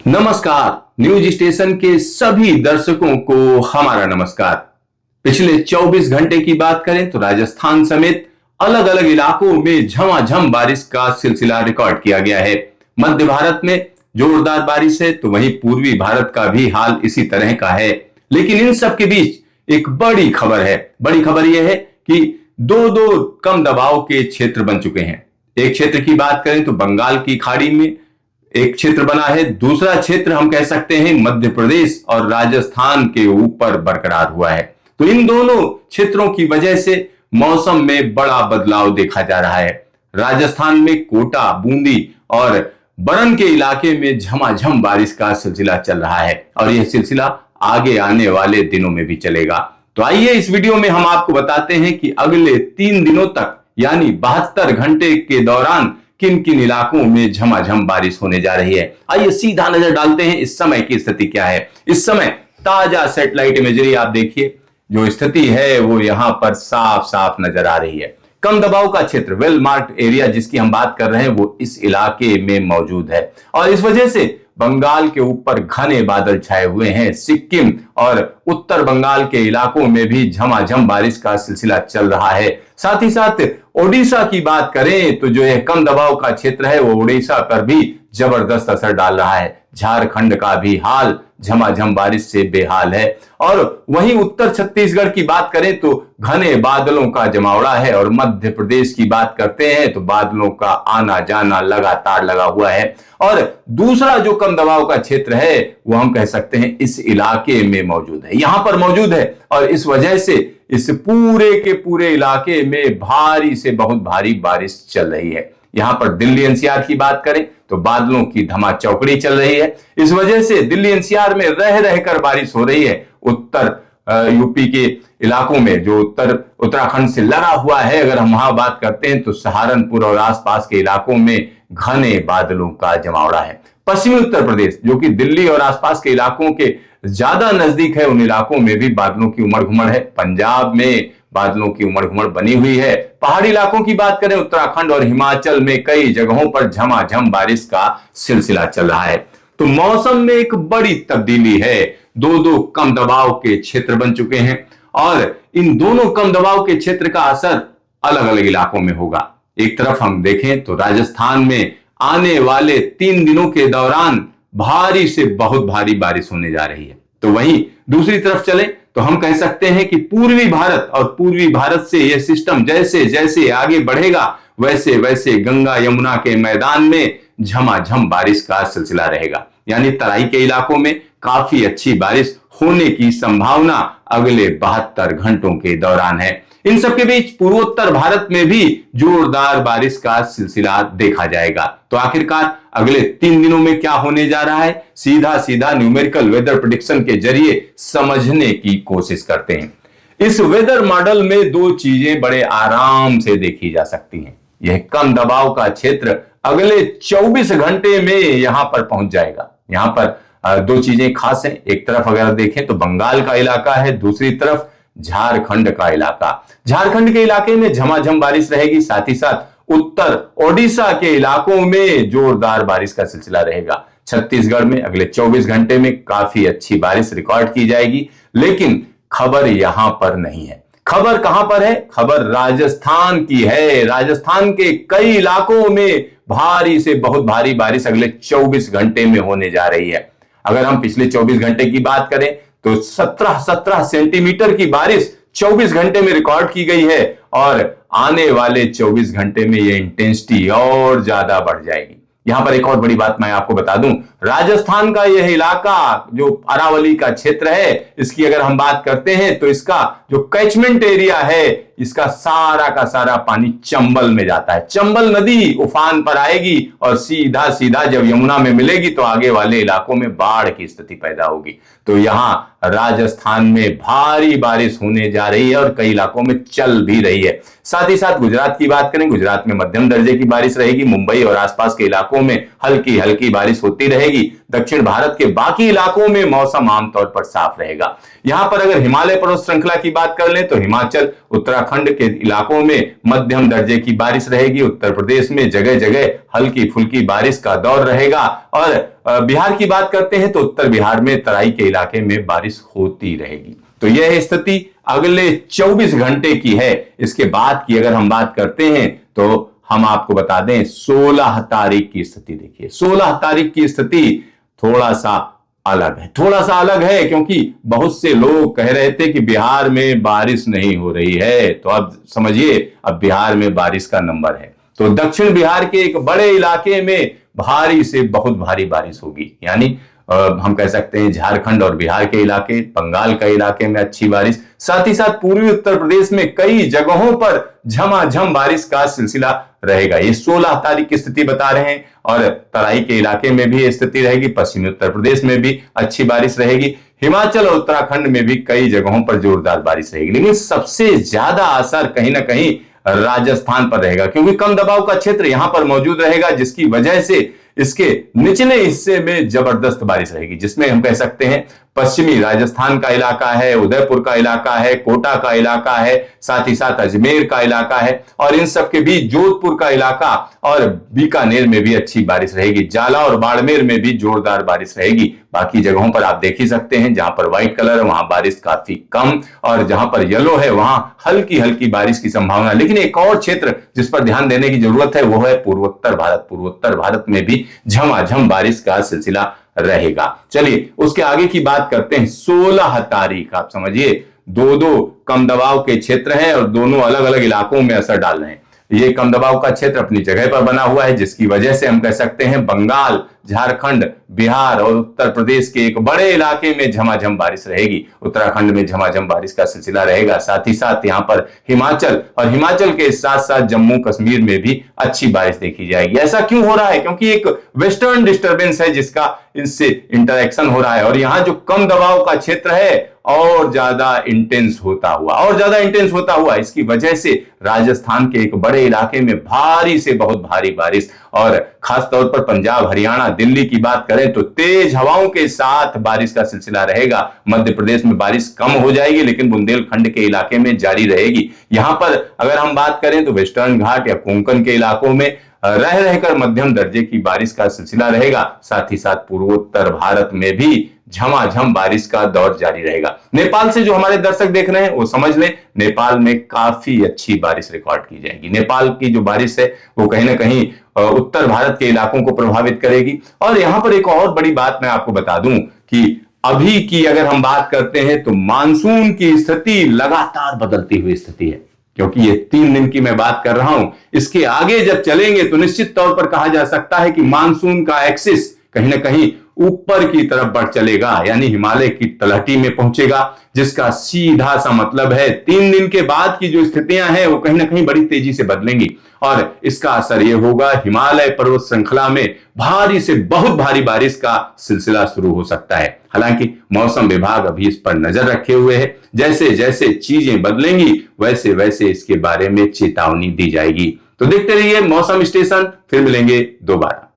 नमस्कार। News station के सभी दर्शकों को हमारा नमस्कार। पिछले 24 घंटे की बात करें तो राजस्थान समेत अलग अलग इलाकों में झमाझम बारिश का सिलसिला रिकॉर्ड किया गया है। मध्य भारत में जोरदार बारिश है तो वहीं पूर्वी भारत का भी हाल इसी तरह का है। लेकिन इन सब के बीच एक बड़ी खबर है। बड़ी खबर यह है कि दो दो कम दबाव के क्षेत्र बन चुके हैं। एक क्षेत्र की बात करें तो बंगाल की खाड़ी में एक क्षेत्र बना है, दूसरा क्षेत्र हम कह सकते हैं मध्य प्रदेश और राजस्थान के ऊपर बरकरार हुआ है। तो इन दोनों क्षेत्रों की वजह से मौसम में बड़ा बदलाव देखा जा रहा है। राजस्थान में कोटा, बूंदी और बरन के इलाके में झमाझम बारिश का सिलसिला चल रहा है और यह सिलसिला आगे आने वाले दिनों में भी चलेगा। तो आइए इस वीडियो में हम आपको बताते हैं कि अगले 3 दिनों तक यानी 72 घंटे के दौरान किन किन इलाकों में झमाझम बारिश होने जा रही है। आइए सीधा नजर डालते हैं इस समय की स्थिति क्या है। इस समय ताजा सैटेलाइट इमेजरी आप देखिए, जो स्थिति है वो यहां पर साफ साफ नजर आ रही है। कम दबाव का क्षेत्र वेल मार्क्ड एरिया जिसकी हम बात कर रहे हैं वो इस इलाके में मौजूद है और इस वजह से बंगाल के ऊपर घने बादल छाए हुए हैं। सिक्किम और उत्तर बंगाल के इलाकों में भी झमाझम बारिश का सिलसिला चल रहा है। साथ ही साथ ओडिशा की बात करें तो जो यह कम दबाव का क्षेत्र है वो ओडिशा पर भी जबरदस्त असर डाल रहा है। झारखंड का भी हाल झमाझम बारिश से बेहाल है और वहीं उत्तर छत्तीसगढ़ की बात करें तो घने बादलों का जमावड़ा है और मध्य प्रदेश की बात करते हैं तो बादलों का आना जाना लगातार लगा हुआ है। और दूसरा जो कम दबाव का क्षेत्र है वो हम कह सकते हैं इस इलाके में मौजूद है, यहां पर मौजूद है और इस वजह से इस पूरे के पूरे इलाके में भारी से बहुत भारी बारिश चल रही है। यहां पर दिल्ली एनसीआर की बात करें तो बादलों की धमाचौकड़ी चल रही है। इस वजह से दिल्ली एनसीआर में रह रहकर बारिश हो रही है। उत्तर यूपी के इलाकों में जो उत्तराखंड से लगा हुआ है, अगर हम वहां बात करते हैं तो सहारनपुर और आसपास के इलाकों में घने बादलों का जमावड़ा है। पश्चिमी उत्तर प्रदेश जो कि दिल्ली और आसपास के इलाकों के ज्यादा नजदीक है, उन इलाकों में भी बादलों की उमड़ घुमड़ है। पंजाब में बादलों की उमड़ घुमड़ बनी हुई है। पहाड़ी इलाकों की बात करें उत्तराखंड और हिमाचल में कई जगहों पर झमाझम बारिश का सिलसिला चल रहा है। तो मौसम में एक बड़ी तब्दीली है। दो दो कम दबाव के क्षेत्र बन चुके हैं और इन दोनों कम दबाव के क्षेत्र का असर अलग अलग इलाकों में होगा। एक तरफ हम देखें तो राजस्थान में आने वाले 3 दिनों के दौरान भारी से बहुत भारी बारिश होने जा रही है। तो वहीं दूसरी तरफ चले तो हम कह सकते हैं कि पूर्वी भारत और पूर्वी भारत से यह सिस्टम जैसे जैसे आगे बढ़ेगा वैसे वैसे गंगा यमुना के मैदान में झमाझम बारिश का सिलसिला रहेगा। यानी तराई के इलाकों में काफी अच्छी बारिश होने की संभावना अगले 72 घंटों के दौरान है। इन सबके बीच पूर्वोत्तर भारत में भी जोरदार बारिश का सिलसिला देखा जाएगा। तो आखिरकार अगले 3 दिनों में क्या होने जा रहा है, सीधा सीधा न्यूमेरिकल वेदर प्रेडिक्शन के जरिए समझने की कोशिश करते हैं। इस वेदर मॉडल में 2 चीजें बड़े आराम से देखी जा सकती हैं। यह कम दबाव का क्षेत्र अगले 24 घंटे में यहां पर पहुंच जाएगा। यहां पर 2 चीजें खास हैं। एक तरफ अगर देखें तो बंगाल का इलाका है, दूसरी तरफ झारखंड का इलाका। झारखंड के इलाके में झमाझम बारिश रहेगी, साथ ही साथ उत्तर ओडिशा के इलाकों में जोरदार बारिश का सिलसिला रहेगा। छत्तीसगढ़ में अगले 24 घंटे में काफी अच्छी बारिश रिकॉर्ड की जाएगी। लेकिन खबर यहां पर नहीं है। खबर कहां पर है? खबर राजस्थान की है। राजस्थान के कई इलाकों में भारी से बहुत भारी बारिश अगले 24 घंटे में होने जा रही है। अगर हम पिछले 24 घंटे की बात करें तो 17 सेंटीमीटर की बारिश 24 घंटे में रिकॉर्ड की गई है और आने वाले 24 घंटे में यह इंटेंसिटी और ज्यादा बढ़ जाएगी। यहां पर एक और बड़ी बात मैं आपको बता दूं, राजस्थान का यह इलाका जो अरावली का क्षेत्र है, इसकी अगर हम बात करते हैं तो इसका जो कैचमेंट एरिया है, इसका सारा का सारा पानी चंबल में जाता है। चंबल नदी उफान पर आएगी और सीधा सीधा जब यमुना में मिलेगी तो आगे वाले इलाकों में बाढ़ की स्थिति पैदा होगी। तो यहां राजस्थान में भारी बारिश होने जा रही है और कई इलाकों में चल भी रही है। साथ ही साथ गुजरात की बात करें, गुजरात में मध्यम दर्जे की बारिश रहेगी। मुंबई और आसपास के इलाकों इलाकों में हल्की हल्की बारिश होती रहेगी। दक्षिण भारत के बाकी इलाकों में मौसम आमतौर पर साफ रहेगा। यहां पर अगर हिमालय पर्वत श्रृंखला की बात कर लें तो हिमाचल उत्तराखंड के इलाकों में मध्यम दर्जे की बारिश रहेगी। उत्तर प्रदेश में जगह जगह हल्की फुल्की बारिश का दौर रहेगा। और बिहार की बात करते हैं तो उत्तर बिहार में तराई के इलाके में बारिश होती रहेगी। तो यह स्थिति अगले 24 घंटे की है। इसके बाद की अगर हम बात करते हैं तो हम आपको बता दें 16 तारीख की स्थिति देखिए। 16 तारीख की स्थिति थोड़ा सा अलग है क्योंकि बहुत से लोग कह रहे थे कि बिहार में बारिश नहीं हो रही है। तो अब समझिए, अब बिहार में बारिश का नंबर है। तो दक्षिण बिहार के एक बड़े इलाके में भारी से बहुत भारी बारिश होगी। यानी हम कह सकते हैं झारखंड और बिहार के इलाके, बंगाल का इलाके में अच्छी बारिश, साथ ही साथ पूर्वी उत्तर प्रदेश में कई जगहों पर झमाझम बारिश का सिलसिला रहेगा। ये 16 तारीख की स्थिति बता रहे हैं। और तराई के इलाके में भी ये स्थिति रहेगी। पश्चिमी उत्तर प्रदेश में भी अच्छी बारिश रहेगी। हिमाचल और उत्तराखंड में भी कई जगहों पर जोरदार बारिश रहेगी। लेकिन सबसे ज्यादा असर कहीं ना कहीं राजस्थान पर रहेगा, क्योंकि कम दबाव का क्षेत्र यहां पर मौजूद रहेगा, जिसकी वजह से इसके निचले हिस्से में जबरदस्त बारिश रहेगी, जिसमें हम कह सकते हैं पश्चिमी राजस्थान का इलाका है, उदयपुर का इलाका है, कोटा का इलाका है, साथ ही साथ अजमेर का इलाका है, और इन सब के बीच जोधपुर का इलाका और बीकानेर में भी अच्छी बारिश रहेगी। जाला और बाड़मेर में भी जोरदार बारिश रहेगी। बाकी जगहों पर आप देख ही सकते हैं, जहां पर व्हाइट कलर है वहां बारिश काफी कम, और जहां पर येलो है वहां हल्की हल्की बारिश की संभावना। लेकिन एक और क्षेत्र जिस पर ध्यान देने की जरूरत है वो है पूर्वोत्तर भारत। पूर्वोत्तर भारत में भी झमाझम बारिश का सिलसिला रहेगा। चलिए उसके आगे की बात करते हैं। 16 तारीख, आप समझिए, दो कम दबाव के क्षेत्र हैं और दोनों अलग अलग इलाकों में असर डाल रहे हैं। ये कम दबाव का क्षेत्र अपनी जगह पर बना हुआ है, जिसकी वजह से हम कह सकते हैं बंगाल, झारखंड, बिहार और उत्तर प्रदेश के एक बड़े इलाके में झमाझम बारिश रहेगी। उत्तराखंड में झमाझम बारिश का सिलसिला रहेगा। साथ ही साथ यहाँ पर हिमाचल और हिमाचल के साथ साथ जम्मू कश्मीर में भी अच्छी बारिश देखी जाएगी। ऐसा क्यों हो रहा है? क्योंकि एक वेस्टर्न डिस्टर्बेंस है जिसका इनसे इंटरेक्शन हो रहा है, और यहाँ जो कम दबाव का क्षेत्र है और ज्यादा इंटेंस होता हुआ इसकी वजह से राजस्थान के एक बड़े इलाके में भारी से बहुत भारी बारिश, और खासतौर पर पंजाब, हरियाणा, दिल्ली की बात करें तो तेज हवाओं के साथ बारिश का सिलसिला रहेगा। मध्य प्रदेश में बारिश कम हो जाएगी लेकिन बुंदेलखंड के इलाके में जारी रहेगी। यहां पर अगर हम बात करें तो वेस्टर्न घाट या कोंकण के इलाकों में रह रहकर मध्यम दर्जे की बारिश का सिलसिला रहेगा। साथ ही साथ पूर्वोत्तर भारत में भी झमाझम बारिश का दौर जारी रहेगा। नेपाल से जो हमारे दर्शक देख रहे हैं वो समझ लें, नेपाल में काफी अच्छी बारिश रिकॉर्ड की जाएगी। नेपाल की जो बारिश है वो कहीं ना कहीं उत्तर भारत के इलाकों को प्रभावित करेगी। और यहां पर एक और बड़ी बात मैं आपको बता दूं कि अभी की अगर हम बात करते हैं तो मानसून की स्थिति लगातार बदलती हुई स्थिति है, क्योंकि ये 3 दिन की मैं बात कर रहा हूं। इसके आगे जब चलेंगे तो निश्चित तौर पर कहा जा सकता है कि मानसून का एक्सिस कहीं ना कहीं ऊपर की तरफ बढ़ चलेगा, यानी हिमालय की तलहटी में पहुंचेगा, जिसका सीधा सा मतलब है 3 दिन के बाद की जो स्थितियां हैं वो कहीं ना कहीं बड़ी तेजी से बदलेंगी, और इसका असर यह होगा हिमालय पर्वत श्रृंखला में भारी से बहुत भारी बारिश का सिलसिला शुरू हो सकता है। हालांकि मौसम विभाग अभी इस पर नजर रखे हुए है। जैसे जैसे चीजें बदलेंगी वैसे वैसे इसके बारे में चेतावनी दी जाएगी। तो देखते रहिए मौसम स्टेशन, फिर मिलेंगे दोबारा।